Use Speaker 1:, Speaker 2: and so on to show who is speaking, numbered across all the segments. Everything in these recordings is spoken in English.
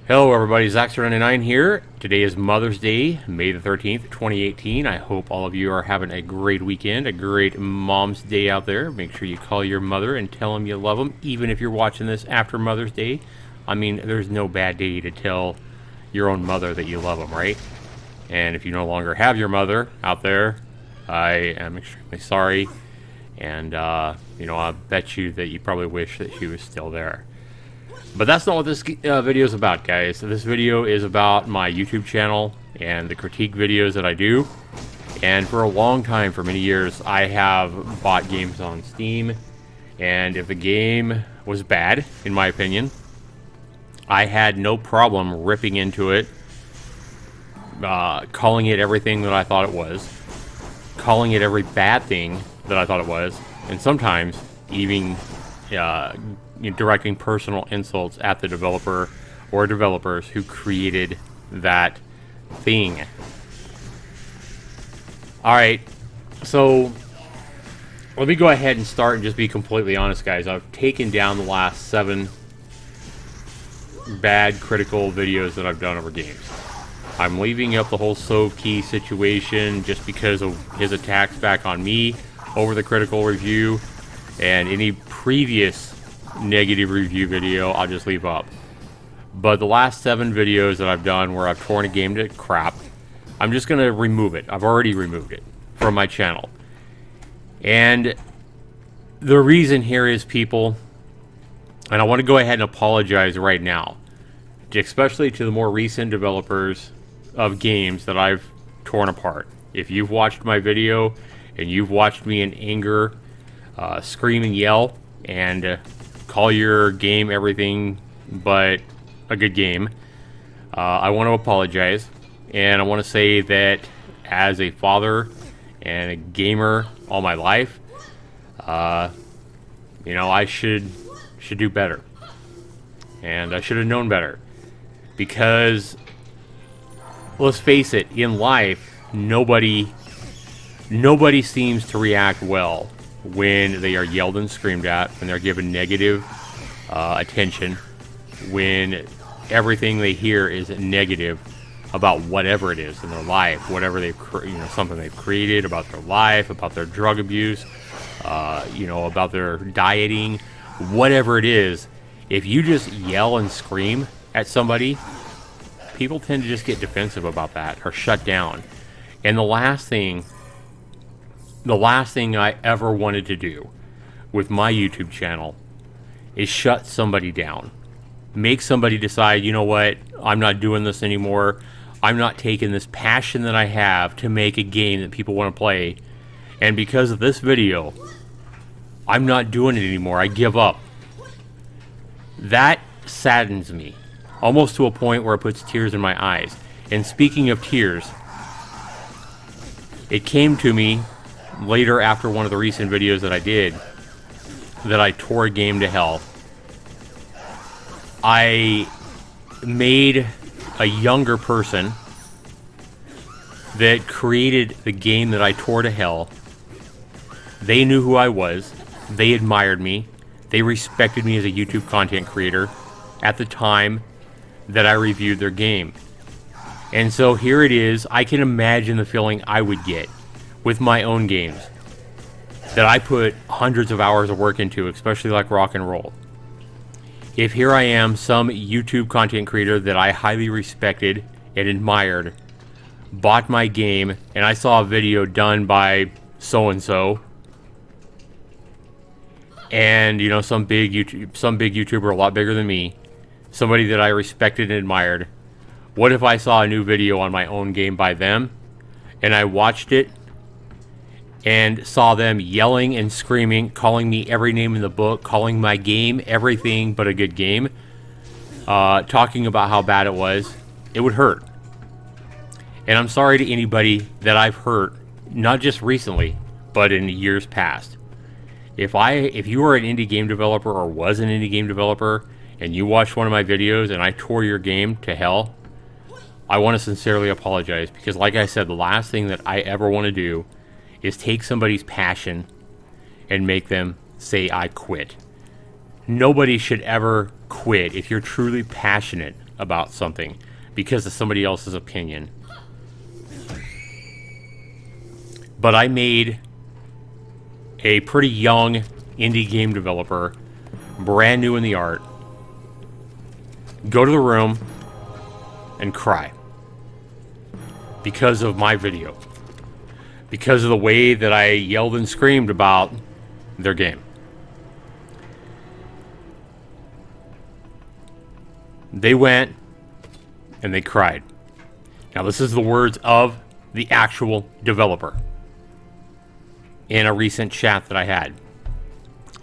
Speaker 1: Hello everybody, Zaxtorian here. Today is Mother's Day, May the 13th, 2018. I hope all of you are having a great weekend, a great Mom's Day out there. Make sure you call your mother and tell them you love them, even if you're watching this after Mother's Day. I mean, there's no bad day to tell your own mother that you love them, right? And if you no longer have your mother out there, I am extremely sorry. And, I bet you that you probably wish that she was still there. But that's not what this video is about, guys. This video is about my YouTube channel and the critique videos that I do. And for a long time, for many years, I have bought games on Steam. And if the game was bad, in my opinion, I had no problem ripping into it, calling it everything that I thought it was, calling it every bad thing that I thought it was, and sometimes even directing personal insults at the developer or developers who created that thing. Alright, so let me go ahead and start and just be completely honest, guys. I've taken down the last 7 bad critical videos that I've done over games. I'm leaving up the whole Sove Key situation just because of his attacks back on me over the critical review, and any previous negative review video I'll just leave up. But the last 7 videos that I've done where I've torn a game to crap, I'm just gonna remove it. I've already removed it from my channel. And the reason here is, people, and I want to go ahead and apologize right now, especially to the more recent developers of games that I've torn apart. If you've watched my video and you've watched me in anger scream and yell and call your game everything but a good game, I want to apologize, and I want to say that as a father and a gamer all my life, I should do better, and I should have known better, because let's face it, in life nobody seems to react well when they are yelled and screamed at, when they're given negative attention, when everything they hear is negative about whatever it is in their life, whatever they've something they've created, about their life, about their drug abuse, about their dieting, whatever it is. If you just yell and scream at somebody, people tend to just get defensive about that or shut down. And the last thing I ever wanted to do with my YouTube channel is shut somebody down. Make somebody decide, you know what, I'm not doing this anymore. I'm not taking this passion that I have to make a game that people want to play, and because of this video, I'm not doing it anymore. I give up. That saddens me, almost to a point where it puts tears in my eyes. And speaking of tears, it came to me later after one of the recent videos that I did, that I tore a game to hell. I made a younger person that created the game that I tore to hell. They knew who I was. They admired me. They respected me as a YouTube content creator at the time that I reviewed their game. And so here it is. I can imagine the feeling I would get with my own games that I put hundreds of hours of work into, especially like rock and roll. If here I am, some YouTube content creator that I highly respected and admired, bought my game, and I saw a video done by so-and-so, and some big YouTuber a lot bigger than me, somebody that I respected and admired. What if I saw a new video on my own game by them, and I watched it, and saw them yelling and screaming, calling me every name in the book, calling my game everything but a good game, talking about how bad it was? It would hurt. And I'm sorry to anybody that I've hurt, not just recently, but in years past. If you were an indie game developer or was an indie game developer, and you watched one of my videos and I tore your game to hell, I want to sincerely apologize, because like I said, the last thing that I ever want to do is take somebody's passion and make them say I quit. Nobody should ever quit if you're truly passionate about something because of somebody else's opinion. But I made a pretty young indie game developer, brand new in the art, go to the room and cry because of my video, because of the way that I yelled and screamed about their game. They went and they cried. Now, this is the words of the actual developer in a recent chat that I had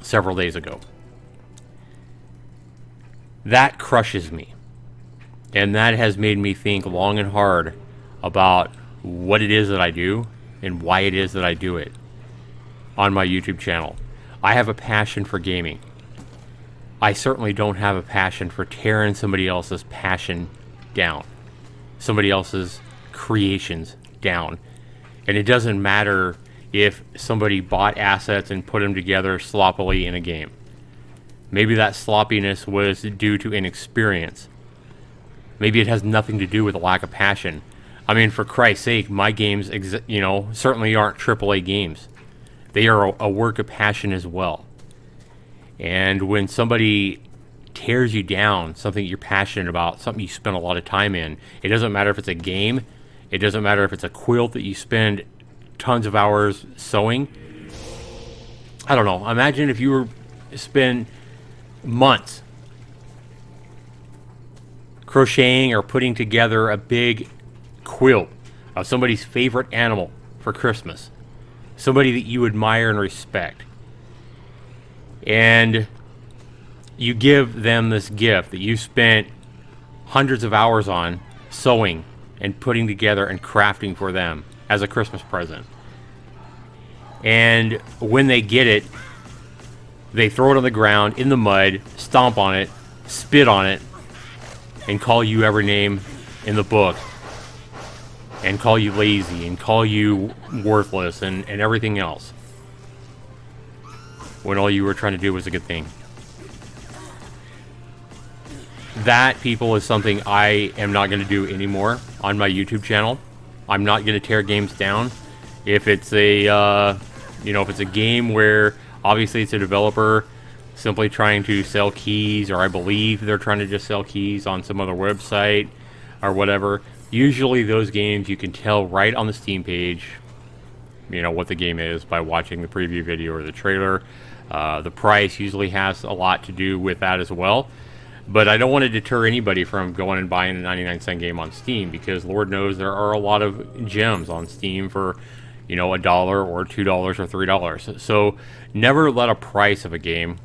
Speaker 1: several days ago. That crushes me. And that has made me think long and hard about what it is that I do and why it is that I do it on my YouTube channel. I have a passion for gaming. I certainly don't have a passion for tearing somebody else's passion down, somebody else's creations down. And it doesn't matter if somebody bought assets and put them together sloppily in a game. Maybe that sloppiness was due to inexperience. Maybe it has nothing to do with a lack of passion. I mean, for Christ's sake, my games, certainly aren't AAA games. They are a work of passion as well. And when somebody tears you down, something you're passionate about, something you spend a lot of time in, it doesn't matter if it's a game, it doesn't matter if it's a quilt that you spend tons of hours sewing. I don't know. Imagine if you were spend months crocheting or putting together a big quilt of somebody's favorite animal for Christmas, somebody that you admire and respect, and you give them this gift that you spent hundreds of hours on sewing and putting together and crafting for them as a Christmas present. And when they get it, they throw it on the ground, in the mud, stomp on it, spit on it, and call you every name in the book, and call you lazy, and call you worthless, and everything else, when all you were trying to do was a good thing. That, people, is something I am not going to do anymore on my YouTube channel. I'm not going to tear games down. If it's a, if it's a game where obviously it's a developer simply trying to sell keys, or I believe they're trying to just sell keys on some other website or whatever, usually those games you can tell right on the Steam page, what the game is by watching the preview video or the trailer. The price usually has a lot to do with that as well. But I don't want to deter anybody from going and buying a 99-cent game on Steam, because Lord knows there are a lot of gems on Steam for, $1 or $2 or $3. So never let a price of a game,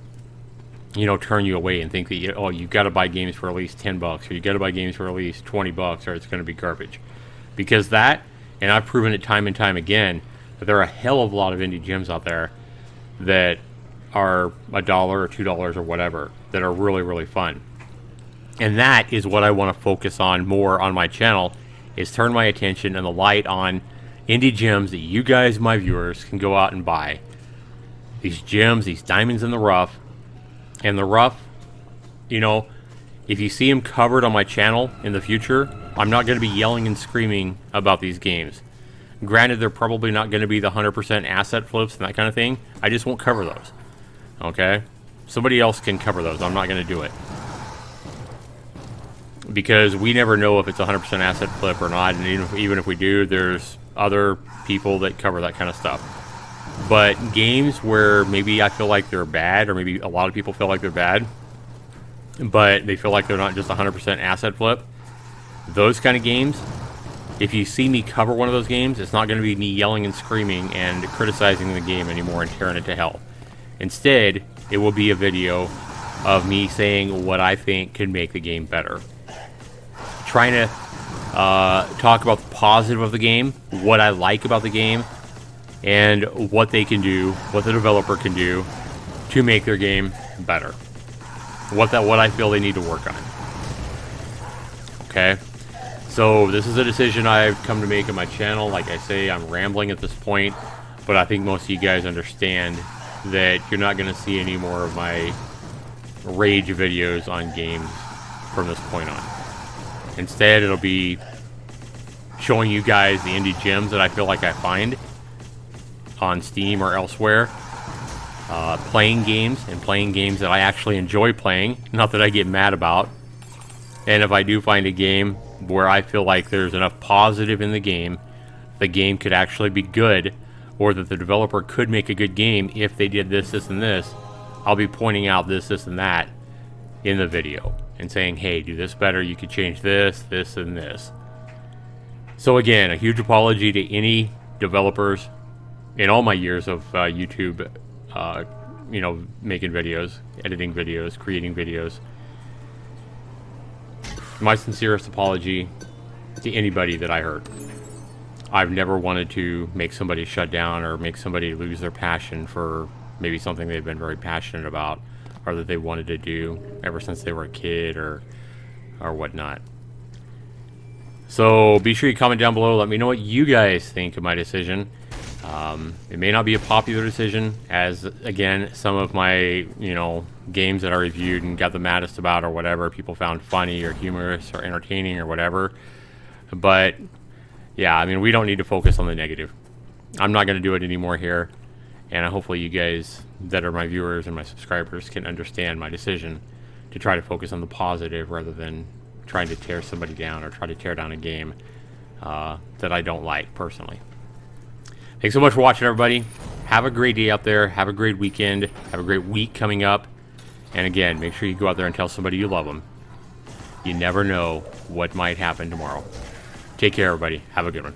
Speaker 1: turn you away and think that, you've got to buy games for at least $10, or you got to buy games for at least $20, or it's going to be garbage. Because that, and I've proven it time and time again, that there are a hell of a lot of indie gems out there that are $1 or $2 or whatever, that are really, really fun. And that is what I want to focus on more on my channel, is turn my attention and the light on indie gems that you guys, my viewers, can go out and buy. These gems, these diamonds in the rough. And the rough, if you see them covered on my channel in the future, I'm not going to be yelling and screaming about these games. Granted, they're probably not going to be the 100% asset flips and that kind of thing. I just won't cover those. Okay? Somebody else can cover those. I'm not going to do it. Because we never know if it's 100% asset flip or not. And even if we do, there's other people that cover that kind of stuff. But games where maybe I feel like they're bad, or maybe a lot of people feel like they're bad, but they feel like they're not just 100% asset flip, those kind of games, if you see me cover one of those games, it's not going to be me yelling and screaming and criticizing the game anymore and tearing it to hell. Instead, it will be a video of me saying what I think can make the game better. Trying to talk about the positive of the game, what I like about the game, and what they can do, what the developer can do to make their game better. What I feel they need to work on. Okay? So this is a decision I've come to make on my channel. Like I say, I'm rambling at this point, but I think most of you guys understand that you're not going to see any more of my rage videos on games from this point on. Instead, it'll be showing you guys the indie gems that I feel like I find on Steam or elsewhere. Playing games that I actually enjoy playing, not that I get mad about. And if I do find a game where I feel like there's enough positive in the game could actually be good, or that the developer could make a good game if they did this, this, and this, I'll be pointing out this, this, and that in the video and saying, hey, do this better, you could change this, this, and this. So again, a huge apology to any developers in all my years of YouTube, you know, making videos, editing videos, creating videos. My sincerest apology to anybody that I hurt. I've never wanted to make somebody shut down or make somebody lose their passion for maybe something they've been very passionate about or that they wanted to do ever since they were a kid or whatnot. So be sure you comment down below. Let me know what you guys think of my decision. It may not be a popular decision, as again, some of my, you know, games that I reviewed and got the maddest about or whatever, people found funny or humorous or entertaining or whatever. But yeah, I mean, we don't need to focus on the negative. I'm not going to do it anymore here, and hopefully you guys that are my viewers and my subscribers can understand my decision to try to focus on the positive rather than trying to tear somebody down or try to tear down a game that I don't like personally. Thanks so much for watching, everybody. Have a great day out there. Have a great weekend. Have a great week coming up. And again, make sure you go out there and tell somebody you love them. You never know what might happen tomorrow. Take care, everybody. Have a good one.